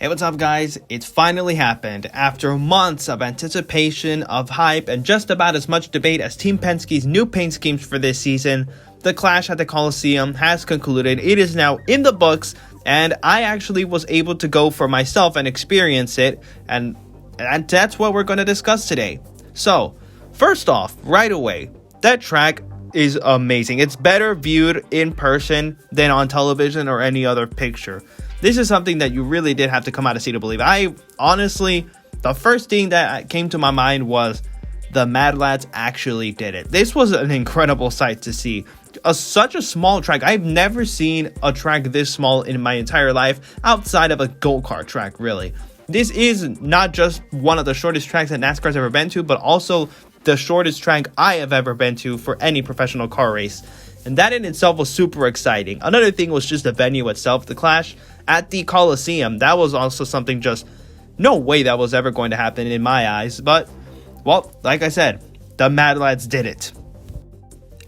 Hey, what's up, guys? It's finally happened. After months of anticipation, of hype, and just about as much debate as Team Penske's new paint schemes for this season, the clash at the Coliseum has concluded. It is now in the books, and I actually was able to go for myself and experience it, and that's what we're going to discuss today. So, first off, right away, that track is amazing. It's better viewed in person than on television or any other picture. This is something that you really did have to come out to see to believe. I honestly, the first thing that came to my mind was the Mad Lads actually did it. This was an incredible sight to see. Such a small track. I've never seen a track this small in my entire life outside of a go-kart track, really. This is not just one of the shortest tracks that NASCAR's ever been to, but also the shortest track I have ever been to for any professional car race. And that in itself was super exciting. Another thing was just the venue itself, the clash at the Coliseum. That was also something just no way that was ever going to happen in my eyes. But, well, like I said, the Mad Lads did it.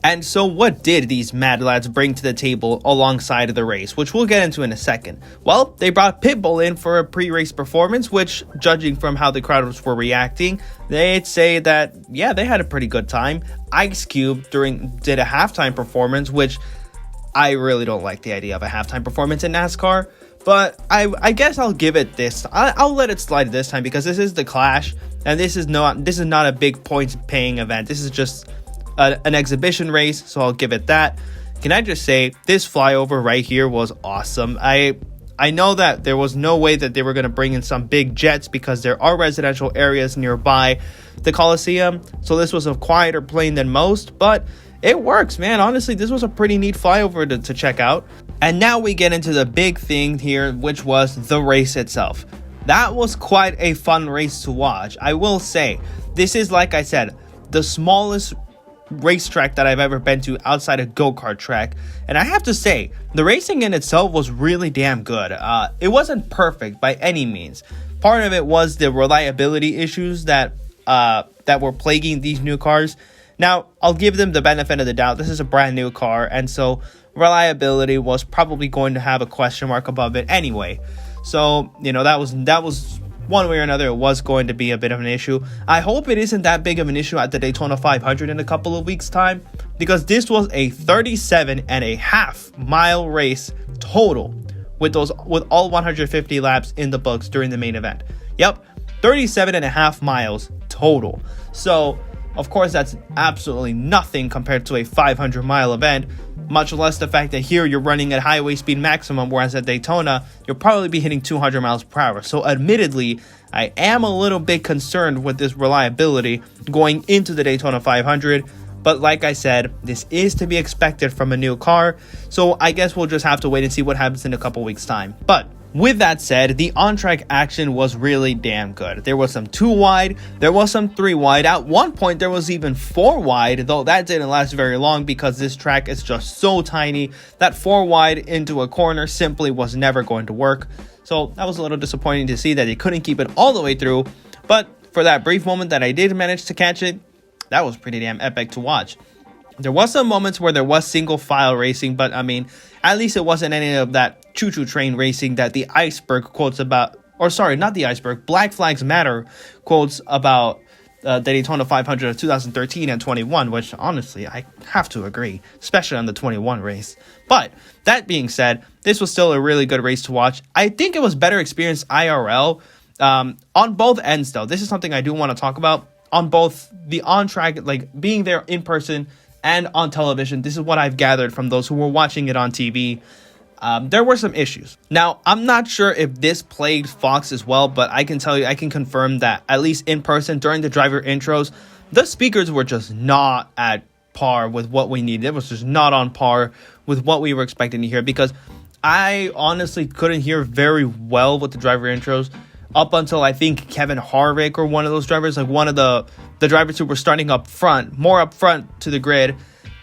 And so what did these Mad Lads bring to the table alongside of the race, which we'll get into in a second? Well, they brought Pitbull in for a pre-race performance, which, judging from how the crowds were reacting, they'd say that, yeah, they had a pretty good time. Ice Cube did a halftime performance, which I really don't like the idea of a halftime performance in NASCAR, but I guess I'll give it this. I'll let it slide this time because this is the Clash, and this is not a big points-paying event. This is just an exhibition race, so I'll give it that. Can I just say, this flyover right here was awesome. I know that there was no way that they were going to bring in some big jets because there are residential areas nearby the Coliseum, so this was a quieter plane than most, but it works, man. Honestly, this was a pretty neat flyover to check out. And now we get into the big thing here, which was the race itself. That was quite a fun race to watch. I will say, this is, like I said, the smallest racetrack that I've ever been to outside a go-kart track, and I have to say the racing in itself was really damn good. It wasn't perfect by any means. Part of it was the reliability issues that were plaguing these new cars. Now, I'll give them the benefit of the doubt. This is a brand new car, and so reliability was probably going to have a question mark above it anyway. So, you know, that was one way or another, it was going to be a bit of an issue. I hope it isn't that big of an issue at the Daytona 500 in a couple of weeks' time, because this was a 37.5 mile race total with all 150 laps in the books during the main event. Yep, 37.5 miles total. So, of course, that's absolutely nothing compared to a 500-mile event, much less the fact that here you're running at highway speed maximum, whereas at Daytona, you'll probably be hitting 200 miles per hour. So admittedly, I am a little bit concerned with this reliability going into the Daytona 500. But like I said, this is to be expected from a new car. So I guess we'll just have to wait and see what happens in a couple weeks' time. But with that said, the on-track action was really damn good. There was some 2 wide, there was some 3 wide. At one point, there was even 4 wide, though that didn't last very long because this track is just so tiny that 4 wide into a corner simply was never going to work. So that was a little disappointing to see that they couldn't keep it all the way through. But for that brief moment that I did manage to catch it, that was pretty damn epic to watch. There was some moments where there was single file racing, but I mean, at least it wasn't any of that choo-choo train racing that the Iceberg quotes about, or sorry, not the Iceberg, Black Flags Matter quotes about the Daytona 500 of 2013 and 21, which honestly, I have to agree, especially on the 21 race. But that being said, this was still a really good race to watch. I think it was better experience IRL on both ends, though. This is something I do want to talk about on both the on-track, like being there in person, and on television. This is what I've gathered from those who were watching it on TV. There were some issues. Now, I'm not sure if this plagued Fox as well, but I can tell you, I can confirm that at least in person during the driver intros, the speakers were just not at par with what we needed. It was just not on par with what we were expecting to hear, because I honestly couldn't hear very well with the driver intros up until I think Kevin Harvick or one of those drivers, like one of the drivers who were starting up front, more up front to the grid.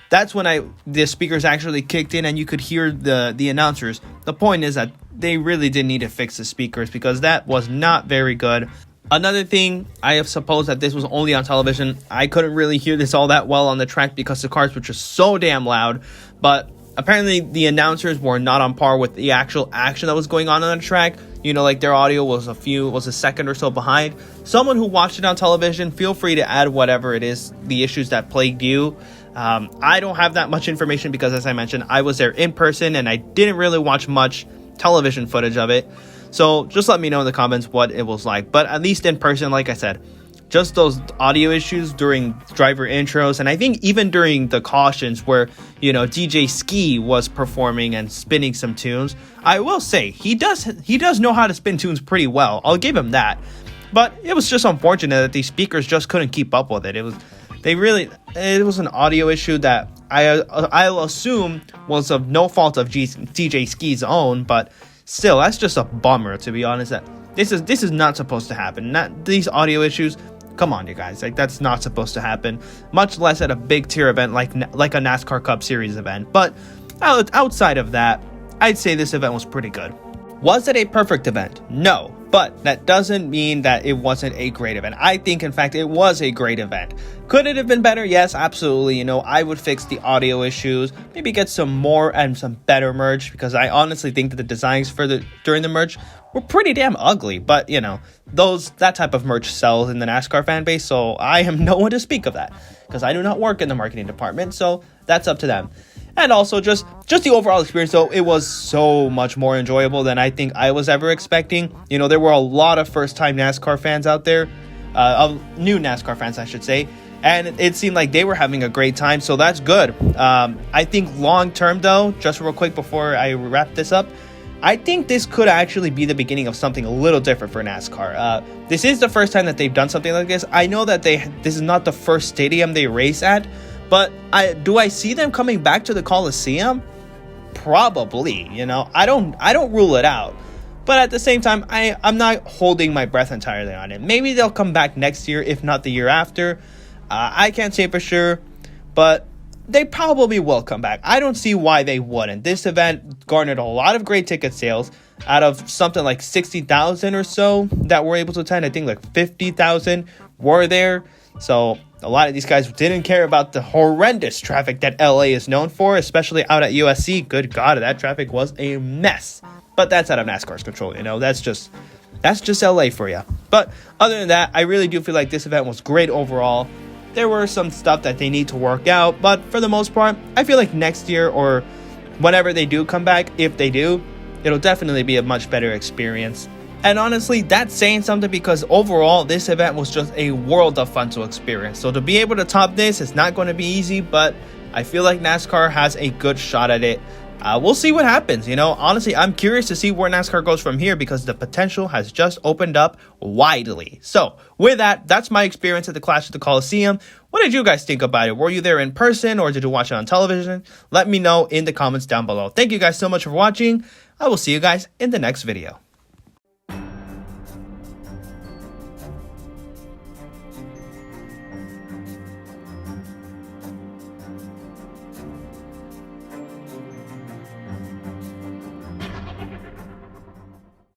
That's when the speakers actually kicked in and you could hear the announcers. The point is that they really did need to fix the speakers because that was not very good. Another thing, I have supposed that this was only on television. I couldn't really hear this all that well on the track because the cars were just so damn loud. But apparently the announcers were not on par with the actual action that was going on the track. You know, like their audio was a second or so behind. Someone who watched it on television, feel free to add whatever it is, the issues that plagued you. I don't have that much information because, as I mentioned, I was there in person and I didn't really watch much television footage of it. So just let me know in the comments what it was like. But at least in person, like I said, just those audio issues during driver intros, and I think even during the cautions where, you know, DJ Ski was performing and spinning some tunes. I will say he does know how to spin tunes pretty well. I'll give him that. But it was just unfortunate that these speakers just couldn't keep up with it. It was an audio issue that I'll assume was of no fault of DJ Ski's own, but still, that's just a bummer, to be honest. That this is not supposed to happen. Not these audio issues. Come on, you guys. Like, that's not supposed to happen. Much less at a big tier event like a NASCAR Cup Series event. But outside of that, I'd say this event was pretty good. Was it a perfect event? No. But that doesn't mean that it wasn't a great event. I think, in fact, it was a great event. Could it have been better? Yes, absolutely. You know, I would fix the audio issues, maybe get some more and some better merch, because I honestly think that the designs during the merch were pretty damn ugly. But, you know, that type of merch sells in the NASCAR fan base, so I am no one to speak of that, because I do not work in the marketing department, so that's up to them. And also, just the overall experience, though, it was so much more enjoyable than I think I was ever expecting. You know, there were a lot of first-time NASCAR fans out there, new NASCAR fans, I should say, and it seemed like they were having a great time, so that's good. I think long-term, though, just real quick before I wrap this up, I think this could actually be the beginning of something a little different for NASCAR. This is the first time that they've done something like this. I know that this is not the first stadium they race at, but do I see them coming back to the Coliseum? Probably, you know. I don't rule it out. But at the same time, I'm not holding my breath entirely on it. Maybe they'll come back next year, if not the year after. I can't say for sure, but they probably will come back. I don't see why they wouldn't. This event garnered a lot of great ticket sales. Out of something like 60,000 or so that were able to attend, I think like 50,000 were there. So a lot of these guys didn't care about the horrendous traffic that LA is known for, especially out at USC. Good God, that traffic was a mess. But that's out of NASCAR's control, you know. That's just LA for you. But other than that, I really do feel like this event was great overall. There were some stuff that they need to work out, but for the most part, I feel like next year or whenever they do come back, if they do, it'll definitely be a much better experience. And honestly, that's saying something, because overall, this event was just a world of fun to experience. So to be able to top this, it's not going to be easy, but I feel like NASCAR has a good shot at it. We'll see what happens. You know, honestly, I'm curious to see where NASCAR goes from here, because the potential has just opened up widely. So with that, that's my experience at the Clash at the Coliseum. What did you guys think about it? Were you there in person or did you watch it on television? Let me know in the comments down below. Thank you guys so much for watching. I will see you guys in the next video.